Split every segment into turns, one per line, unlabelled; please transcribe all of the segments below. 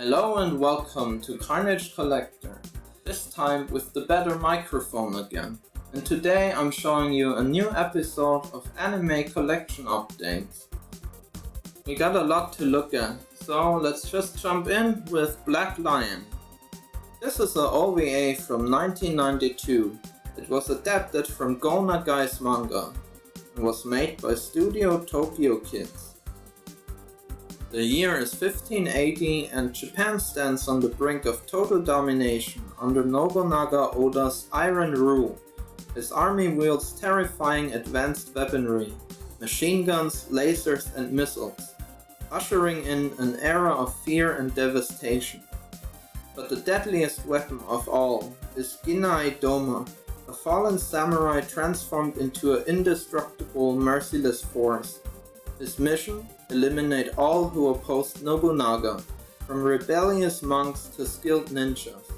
Hello and welcome to Carnage Collector, this time with the better microphone again. And today I'm showing you a new episode of anime collection updates. We got a lot to look at, so let's just jump in with Black Lion. This is an OVA from 1992. It was adapted from Go Nagai's manga and was made by Studio Tokyo Kids. The year is 1580 and Japan stands on the brink of total domination under Nobunaga Oda's iron rule. His army wields terrifying advanced weaponry, machine guns, lasers and missiles, ushering in an era of fear and devastation. But the deadliest weapon of all is Ginai Doma, a fallen samurai transformed into an indestructible, merciless force. His mission? Eliminate all who opposed Nobunaga, from rebellious monks to skilled ninjas.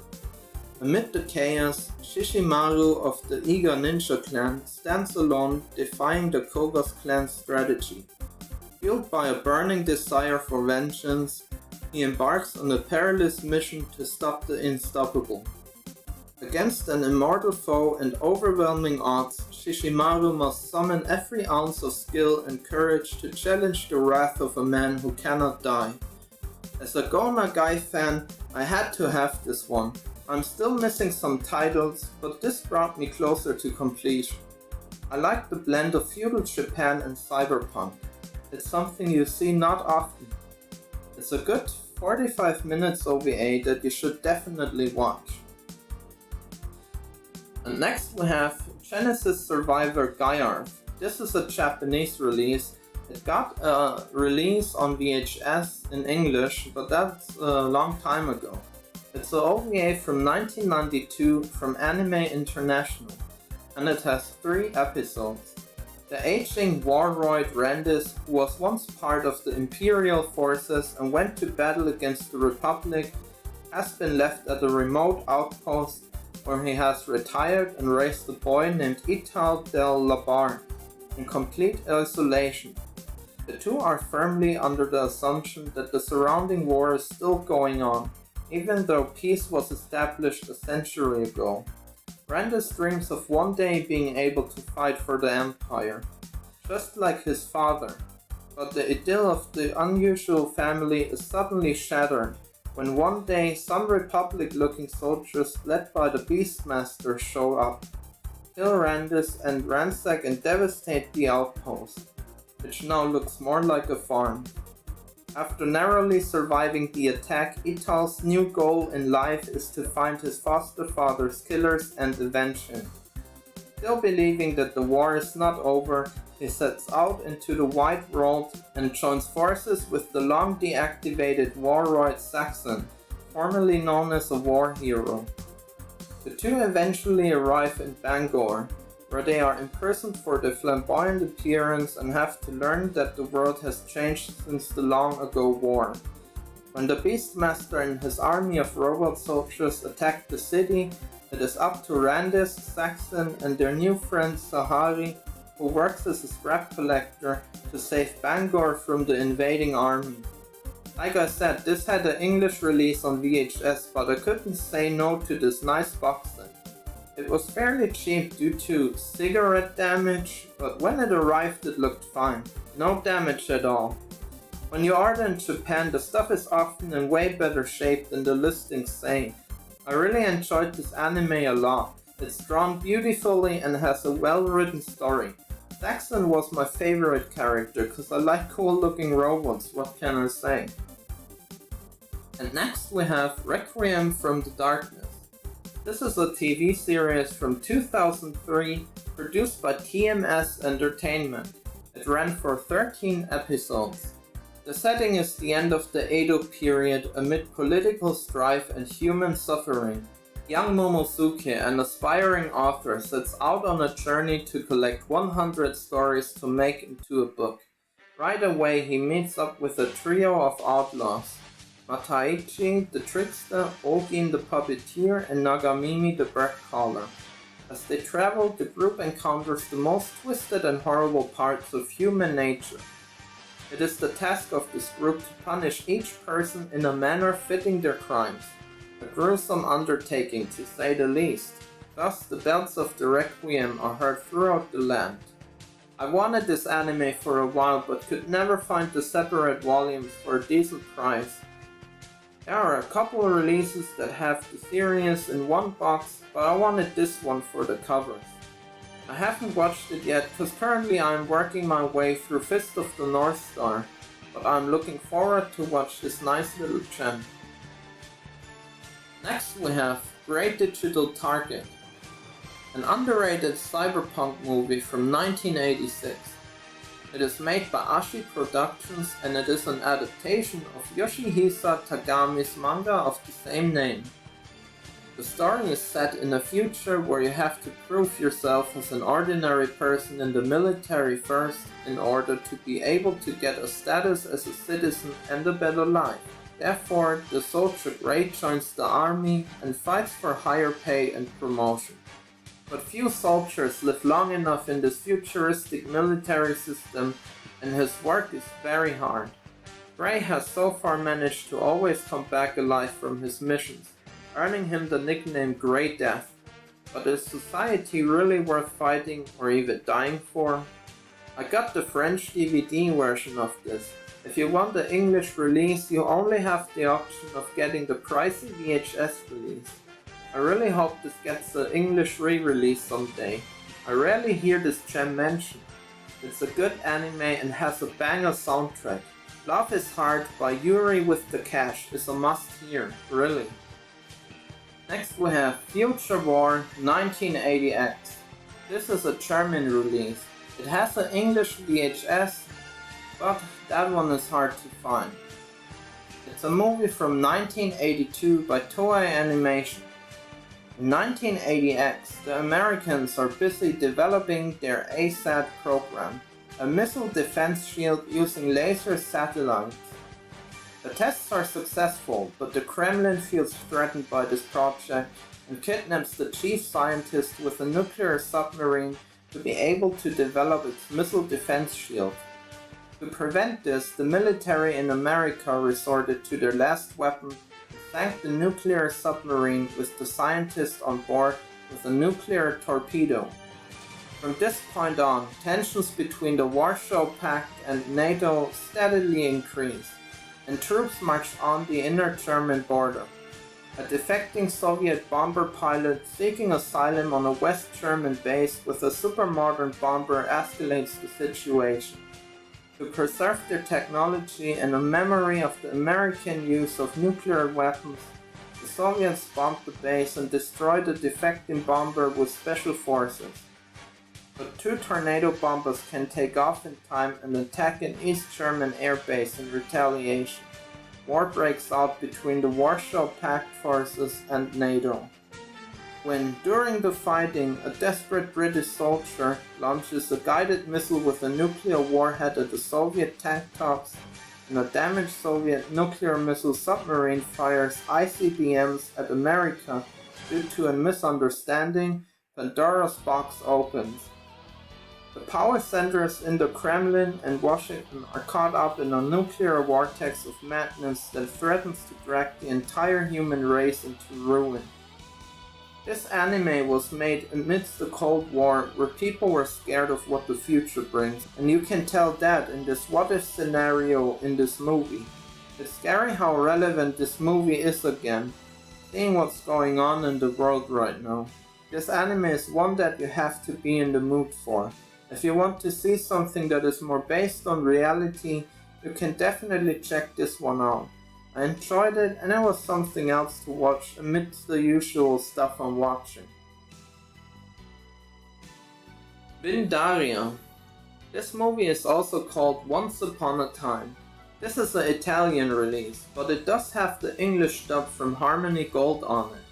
Amid the chaos, Shishimaru of the Iga Ninja clan stands alone, defying the Koga's clan's strategy. Fueled by a burning desire for vengeance, he embarks on a perilous mission to stop the unstoppable. Against an immortal foe and overwhelming odds, Shishimaru must summon every ounce of skill and courage to challenge the wrath of a man who cannot die. As a Go Nagai fan, I had to have this one. I'm still missing some titles, but this brought me closer to completion. I like the blend of feudal Japan and cyberpunk. It's something you see not often. It's a good 45 minutes OVA that you should definitely watch. And next we have Genesis Survivor Gaiarth. This is a Japanese release. It got a release on VHS in English, but that's a long time ago. It's an OVA from 1992 from Anime International, and it has 3 episodes. The aging warlord Randis, who was once part of the Imperial forces and went to battle against the Republic, has been left at a remote outpost where he has retired and raised a boy named Ital del Labar in complete isolation. The two are firmly under the assumption that the surrounding war is still going on, even though peace was established a century ago. Randis dreams of one day being able to fight for the Empire, just like his father, but the idyll of the unusual family is suddenly shattered when one day some Republic-looking soldiers led by the Beastmaster show up, kill Randis and ransack and devastate the outpost, which now looks more like a farm. After narrowly surviving the attack, Ital's new goal in life is to find his foster father's killers and avenge him. Still believing that the war is not over, he sets out into the wide world and joins forces with the long deactivated warlord Saxon, formerly known as a war hero. The two eventually arrive in Bangor, where they are imprisoned for their flamboyant appearance and have to learn that the world has changed since the long ago war. When the Beastmaster and his army of robot soldiers attack the city, it is up to Randis, Saxon and their new friend Sahari, who works as a scrap collector, to save Bangor from the invading army. Like I said, this had an English release on VHS, but I couldn't say no to this nice box set. It was fairly cheap due to cigarette damage, but when it arrived it looked fine. No damage at all. When you order in Japan, the stuff is often in way better shape than the listings say. I really enjoyed this anime a lot. It's drawn beautifully and has a well-written story. Saxon was my favorite character because I like cool looking robots, what can I say? And next we have Requiem from the Darkness. This is a TV series from 2003 produced by TMS Entertainment. It ran for 13 episodes. The setting is the end of the Edo period amid political strife and human suffering. Young Momosuke, an aspiring author, sets out on a journey to collect 100 stories to make into a book. Right away he meets up with a trio of outlaws: Mataichi the trickster, Ogin the puppeteer, and Nagamimi the bird caller. As they travel, the group encounters the most twisted and horrible parts of human nature. It is the task of this group to punish each person in a manner fitting their crimes. A gruesome undertaking, to say the least. Thus, the bells of the Requiem are heard throughout the land. I wanted this anime for a while, but could never find the separate volumes for a decent price. There are a couple of releases that have the series in one box, but I wanted this one for the covers. I haven't watched it yet, cause currently I am working my way through Fist of the North Star, but I'm looking forward to watch this nice little gem. Next we have Great Digital Target, an underrated cyberpunk movie from 1986. It is made by Ashi Productions and it is an adaptation of Yoshihisa Tagami's manga of the same name. The story is set in a future where you have to prove yourself as an ordinary person in the military first in order to be able to get a status as a citizen and a better life. Therefore, the soldier Gray joins the army and fights for higher pay and promotion. But few soldiers live long enough in this futuristic military system, and his work is very hard. Gray has so far managed to always come back alive from his missions, earning him the nickname Grey Death. But is society really worth fighting or even dying for? I got the French DVD version of this. If you want the English release, you only have the option of getting the pricey VHS release. I really hope this gets an English re-release someday. I rarely hear this gem mentioned. It's a good anime and has a banger soundtrack. Love is Hard by Yuri with the Cash is a must hear, really. Next we have Future War 1980X. This is a German release. It has an English VHS, but that one is hard to find. It's a movie from 1982 by Toei Animation. In 1980X, the Americans are busy developing their ASAT program, a missile defense shield using laser satellites. The tests are successful, but the Kremlin feels threatened by this project and kidnaps the chief scientist with a nuclear submarine to be able to develop its missile defense shield. To prevent this, the military in America resorted to their last weapon, sank the nuclear submarine with the scientist on board with a nuclear torpedo. From this point on, tensions between the Warsaw Pact and NATO steadily increased, and troops marched on the inner German border. A defecting Soviet bomber pilot seeking asylum on a West German base with a supermodern bomber escalates the situation. To preserve their technology and a memory of the American use of nuclear weapons, the Soviets bombed the base and destroyed the defecting bomber with special forces. But two tornado bombers can take off in time and attack an East German air base in retaliation. War breaks out between the Warsaw Pact forces and NATO. When, during the fighting, a desperate British soldier launches a guided missile with a nuclear warhead at the Soviet tank tops, and a damaged Soviet nuclear missile submarine fires ICBMs at America due to a misunderstanding, Pandora's box opens. The power centers in the Kremlin and Washington are caught up in a nuclear vortex of madness that threatens to drag the entire human race into ruin. This anime was made amidst the Cold War, where people were scared of what the future brings, and you can tell that in this what-if scenario in this movie. It's scary how relevant this movie is again, seeing what's going on in the world right now. This anime is one that you have to be in the mood for. If you want to see something that is more based on reality, you can definitely check this one out. I enjoyed it and it was something else to watch amidst the usual stuff I'm watching. Vindaria. This movie is also called Once Upon a Time. This is an Italian release, but it does have the English dub from Harmony Gold on it.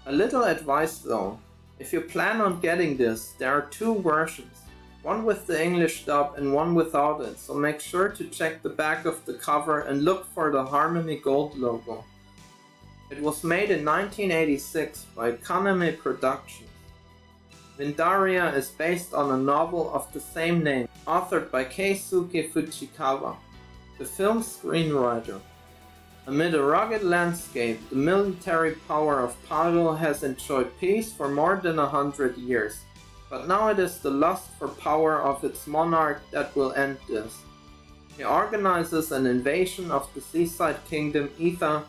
A little advice though, if you plan on getting this, there are two versions. One with the English dub and one without it, so make sure to check the back of the cover and look for the Harmony Gold logo. It was made in 1986 by Kaname Productions. Vindaria is based on a novel of the same name, authored by Keisuke Fujikawa. the film screenwriter. Amid a rugged landscape, the military power of Paro has enjoyed peace for more than 100 years, but now it is the lust for power of its monarch that will end this. He organizes an invasion of the seaside kingdom Etha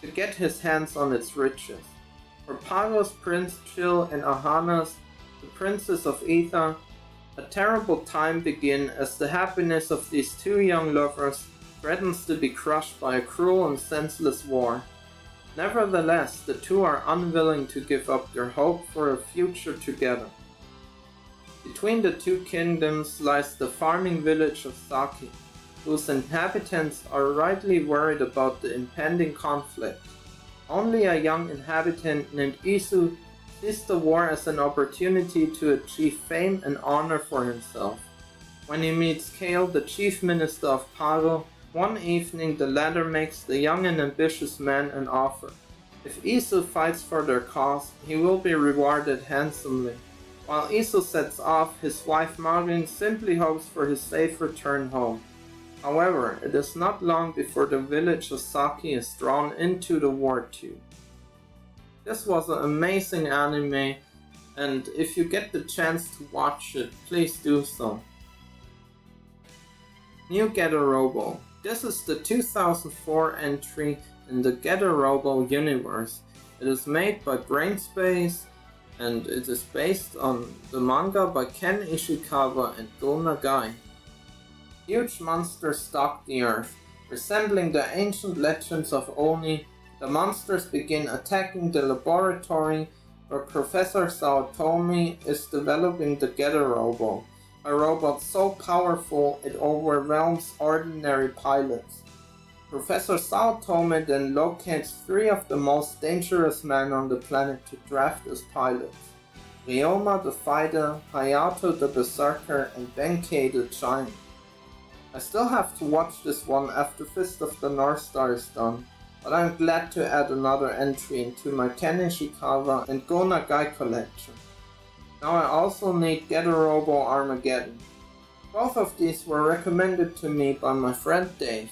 to get his hands on its riches. For Paro's Prince Chill and Ahanas, the princess of Etha, a terrible time begins as the happiness of these two young lovers threatens to be crushed by a cruel and senseless war. Nevertheless, the two are unwilling to give up their hope for a future together. Between the two kingdoms lies the farming village of Saki, whose inhabitants are rightly worried about the impending conflict. Only a young inhabitant named Isu sees the war as an opportunity to achieve fame and honor for himself. When he meets Kale, the chief minister of Paro, one evening the latter makes the young and ambitious man an offer. If Isu fights for their cause, he will be rewarded handsomely. While Isu sets off, his wife Marin simply hopes for his safe return home. However, it is not long before the village of Saki is drawn into the war too. This was an amazing anime, and if you get the chance to watch it, please do so. New Getter Robo. This is the 2004 entry in the Getter Robo universe. It is made by Brainspace, and it is based on the manga by Ken Ishikawa and Go Nagai. Huge monsters stalk the earth. Resembling the ancient legends of Oni, the monsters begin attacking the laboratory where Professor Saotome is developing the Getter Robo, a robot so powerful it overwhelms ordinary pilots. Professor Saotome then locates 3 of the most dangerous men on the planet to draft as pilots: Ryoma the Fighter, Hayato the Berserker, and Benkei the Giant. I still have to watch this one after Fist of the North Star is done, but I'm glad to add another entry into my Ken Ishikawa and Go Nagai collection. Now I also need Getter Robo Armageddon. Both of these were recommended to me by my friend Dave.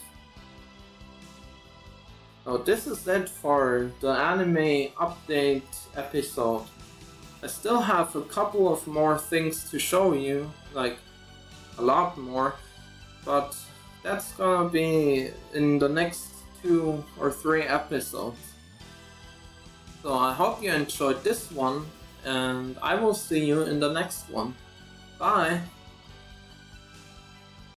So this is it for the anime update episode. I still have a couple of more things to show you, like a lot more, but that's gonna be in the next 2 or 3 episodes. So I hope you enjoyed this one, and I will see you in the next one. Bye!